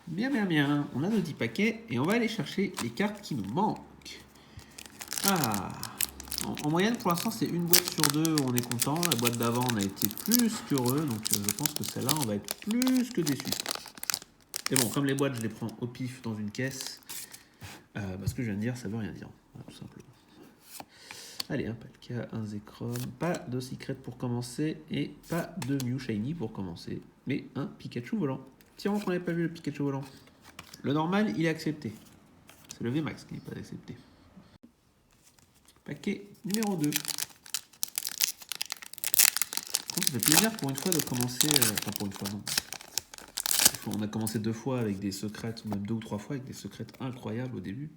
Bien, bien, bien. On a nos 10 paquets et on va aller chercher les cartes qui nous manquent. Ah. En moyenne, pour l'instant, c'est une boîte sur deux où on est content. La boîte d'avant, on a été plus qu'heureux. Donc, je pense que celle-là, on va être plus que déçu. Et bon, comme les boîtes, je les prends au pif dans une caisse. Ce que je viens de dire, ça veut rien dire. Voilà, tout simplement. Allez, un Palkia, un Zekrom. Pas de secret pour commencer. Et pas de Mew Shiny pour commencer. Mais un Pikachu volant. Tiens, qu'on n'avait pas vu le Pikachu volant. Le normal, il est accepté. C'est le VMAX qui n'est pas accepté. Paquet numéro 2. Ça fait plaisir pour une fois de commencer. Enfin, pour une fois, non. On a commencé 2 fois avec des secrets, ou même 2 ou 3 fois avec des secrets incroyables au début.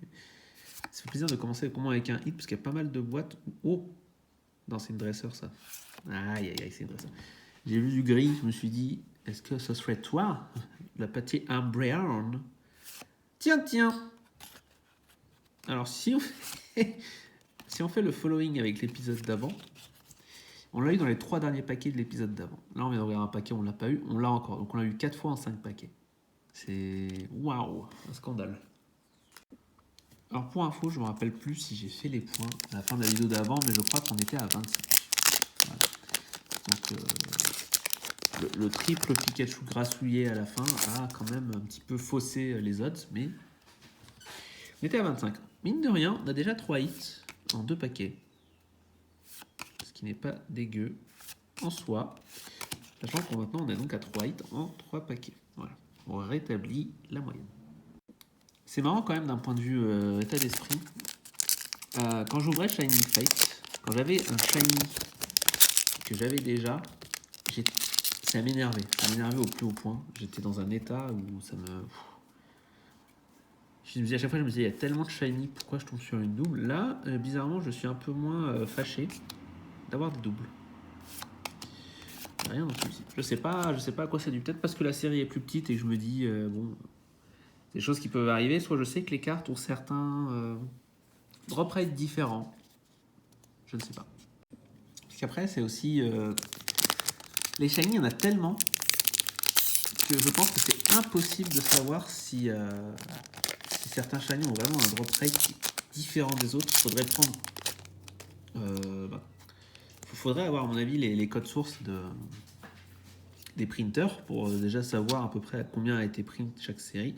Ça fait plaisir de commencer avec un hit, parce qu'il y a pas mal de boîtes. Oh! Non, c'est une dresseur, ça. Aïe, aïe, aïe, c'est une dresseur. J'ai vu du gris, je me suis dit, est-ce que ce serait toi, la pâtier Brown? Tiens, tiens! Alors, si on fait le following avec l'épisode d'avant, on l'a eu dans les 3 derniers paquets de l'épisode d'avant. Là, on vient d'ouvrir un paquet, on l'a pas eu, on l'a encore. Donc, on l'a eu 4 fois en 5 paquets. C'est... Waouh! Un scandale. Alors, pour info, je me rappelle plus si j'ai fait les points à la fin de la vidéo d'avant, mais je crois qu'on était à 25. Voilà. Donc, le triple Pikachu grassouillé à la fin a quand même un petit peu faussé les odds, mais on était à 25. Mine de rien, on a déjà 3 hits en 2 paquets. Ce qui n'est pas dégueu en soi. Sachant qu'on maintenant on est donc à 3 hits en 3 paquets. Voilà. On rétablit la moyenne. C'est marrant quand même d'un point de vue état d'esprit. Quand j'ouvrais Shining Fate, quand j'avais un Shiny que j'avais déjà, ça m'énervait. Ça m'énervait au plus haut point. J'étais dans un état où ça me... Je me disais, à chaque fois, je me disais, il y a tellement de Shiny, pourquoi je tombe sur une double? Là, bizarrement, je suis un peu moins fâché d'avoir des doubles. Rien dans celui-ci. Je sais pas à quoi c'est dû. Peut-être parce que la série est plus petite et que je me dis, bon, c'est des choses qui peuvent arriver. Soit je sais que les cartes ont certains drop rates différents. Je ne sais pas. Parce qu'après, c'est aussi... les shiny, il y en a tellement que je pense que c'est impossible de savoir si certains shiny ont vraiment un drop rate différent des autres. Il faudrait prendre... faudrait avoir, à mon avis, les codes sources des printers pour déjà savoir à peu près à combien a été print chaque série.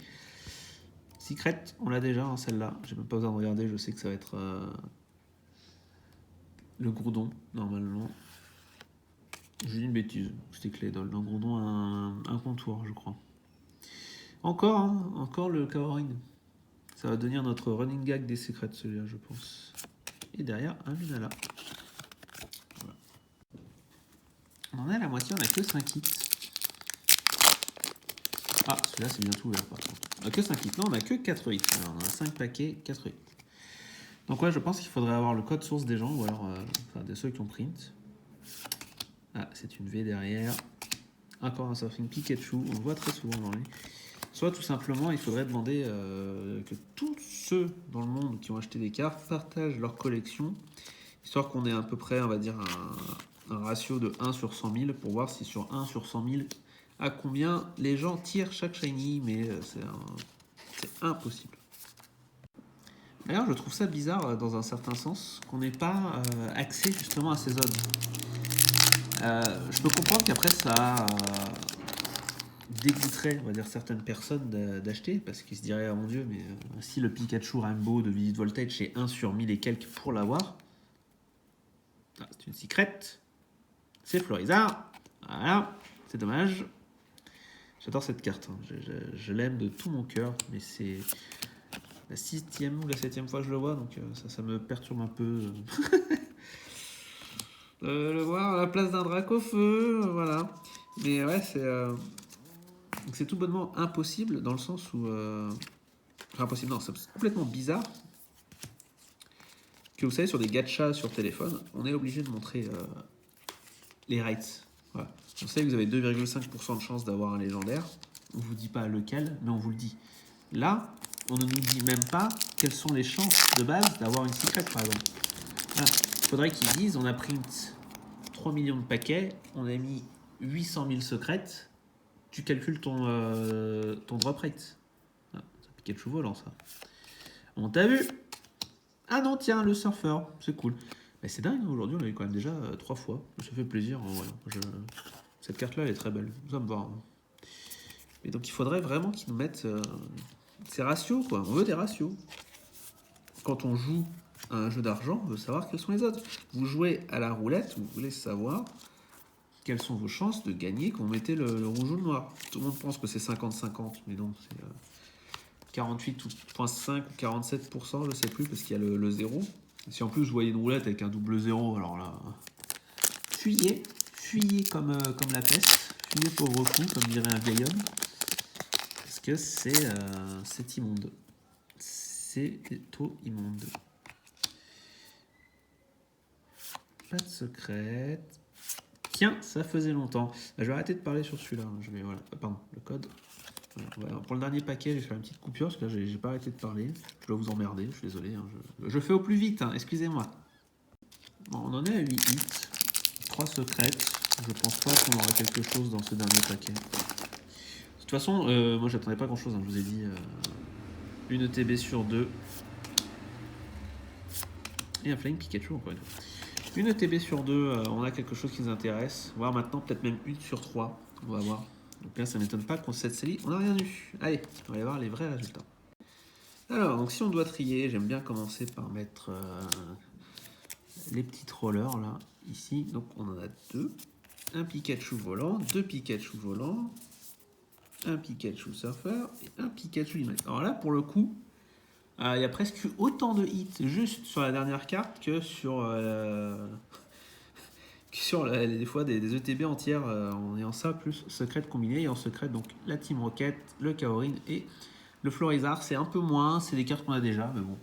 Secret, on l'a déjà, hein, celle-là. J'ai même pas besoin de regarder, je sais que ça va être le Groudon, normalement. J'ai dit une bêtise, c'était Claydol. Le Groudon a un contour, je crois. Encore le Kawarin. Ça va devenir notre running gag des secrets, celui-là, je pense. Et derrière, un Lunala. Voilà. On en est à la moitié, on a que 5 hits. Ah, celui-là, c'est bientôt ouvert, par contre. On a que 5 hits. Non, on a que 4 hits. Alors, on a 5 paquets, 4 hits. Donc ouais, je pense qu'il faudrait avoir le code source des gens, ou alors de ceux qui ont print. Ah, c'est une V derrière. Encore un Surfing Pikachu, on le voit très souvent dans lui. Soit tout simplement, il faudrait demander que tous ceux dans le monde qui ont acheté des cartes partagent leur collection, histoire qu'on ait à peu près, on va dire, un ratio de 1 sur 100 000 pour voir si sur 1 sur 100 000, à combien les gens tirent chaque shiny, mais c'est impossible. D'ailleurs, je trouve ça bizarre dans un certain sens qu'on n'ait pas accès justement à ces odds. Je peux comprendre qu'après ça dégoûterait, on va dire, certaines personnes d'acheter parce qu'ils se diraient, oh mon dieu, mais si le Pikachu Rainbow de Vivid Voltage est 1 sur 1000 et quelques pour l'avoir, c'est une secret, c'est Florizard, voilà, c'est dommage. J'adore cette carte, hein. Je l'aime de tout mon cœur, mais c'est la 6e ou la 7e fois que je le vois, donc ça me perturbe un peu. Le voir à la place d'un Dracofeu, voilà. Mais ouais, c'est tout bonnement impossible dans le sens où... Enfin, impossible, non, c'est complètement bizarre que vous savez, sur des gachas sur téléphone, on est obligé de montrer les rates. Voilà. On sait que vous avez 2,5% de chance d'avoir un légendaire. On ne vous dit pas lequel, mais on vous le dit. Là, on ne nous dit même pas quelles sont les chances de base d'avoir une secret, par exemple. Voilà. Il faudrait qu'ils disent, on a print 3 millions de paquets, on a mis 800 000 secrets. tu calcules ton drop rate. Ah, c'est Pikachu volant, ça. On t'a vu. Ah non, tiens, le surfeur, c'est cool. Mais c'est dingue, hein, aujourd'hui, on l'a eu quand même déjà 3 fois. Ça fait plaisir. Voilà. Cette carte-là, elle est très belle. Ça me va. Hein. Et donc, il faudrait vraiment qu'ils nous mettent ces ratios, quoi. On veut des ratios. Quand on joue à un jeu d'argent, on veut savoir quels sont les autres. Vous jouez à la roulette, vous voulez savoir quelles sont vos chances de gagner quand vous mettez le rouge ou le noir. Tout le monde pense que c'est 50-50, mais non, c'est 48,5 ou 47%, je sais plus, parce qu'il y a le 0. Si en plus vous voyez une roulette avec un double 0, alors là, fuyez comme la peste, fuyez pauvre fou, comme dirait un vieil homme, parce que c'est immonde. C'est tout immonde. Pas de secret. Tiens, ça faisait longtemps. Bah, je vais arrêter de parler sur celui-là. Voilà. Pardon, le code. Voilà. Pour le dernier paquet, j'ai fait une petite coupure parce que là, j'ai pas arrêté de parler. Je dois vous emmerder, je suis désolé. Hein. Je fais au plus vite, hein. Excusez-moi. Bon, on en est à 8 hits. 3 secrètes. Je pense pas qu'on aura quelque chose dans ce dernier paquet. De toute façon, moi j'attendais pas grand-chose. Hein. Je vous ai dit une ETB sur 2. Et un Flying Pikachu encore une fois. Une ETB sur 2, on a quelque chose qui nous intéresse. Voire maintenant peut-être même une sur 3. On va voir. Donc là, ça ne m'étonne pas qu'on cette série, on n'a rien eu. Allez, on va aller voir les vrais résultats. Alors, donc si on doit trier, j'aime bien commencer par mettre les petites rollers là, ici. Donc on en a 2. Un Pikachu volant, 2 Pikachu volants, un Pikachu surfeur et un Pikachu image. Alors là, pour le coup, il y a presque autant de hits juste sur la dernière carte que sur des fois des ETB entières en ayant ça plus secret combiné. Et en secret, donc la Team Rocket, le Kaorin et le Florizard. C'est un peu moins, c'est des cartes qu'on a déjà, mais bon,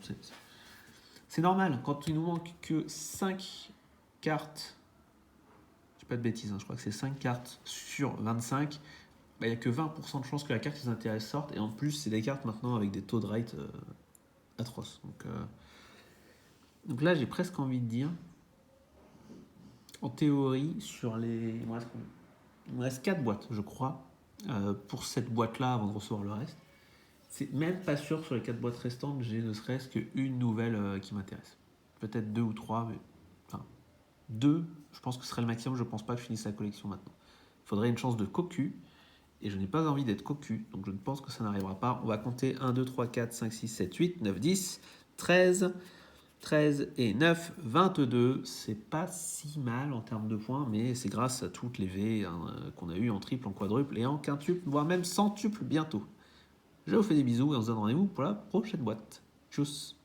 c'est normal. Quand il nous manque que 5 cartes, je dis pas de bêtises, hein, je crois que c'est 5 cartes sur 25, il n'y a que 20% de chances que la carte qui nous intéresse sorte. Et en plus, c'est des cartes maintenant avec des taux de rate atroces. Donc là, j'ai presque envie de dire, en théorie, sur les... Il me reste 4 boîtes, je crois, pour cette boîte-là avant de recevoir le reste. C'est même pas sûr sur les 4 boîtes restantes, j'ai ne serait-ce qu'une nouvelle qui m'intéresse. Peut-être 2 ou 3, mais... Enfin, 2, je pense que ce serait le maximum, je pense pas que je finisse la collection maintenant. Il faudrait une chance de cocu, et je n'ai pas envie d'être cocu, donc je ne pense que ça n'arrivera pas. On va compter 1, 2, 3, 4, 5, 6, 7, 8, 9, 10, 13... 13 et 9, 22, c'est pas si mal en termes de points, mais c'est grâce à toutes les V qu'on a eu en triple, en quadruple et en quintuple, voire même centuple bientôt. Je vous fais des bisous et on se donne rendez-vous pour la prochaine boîte. Tchuss!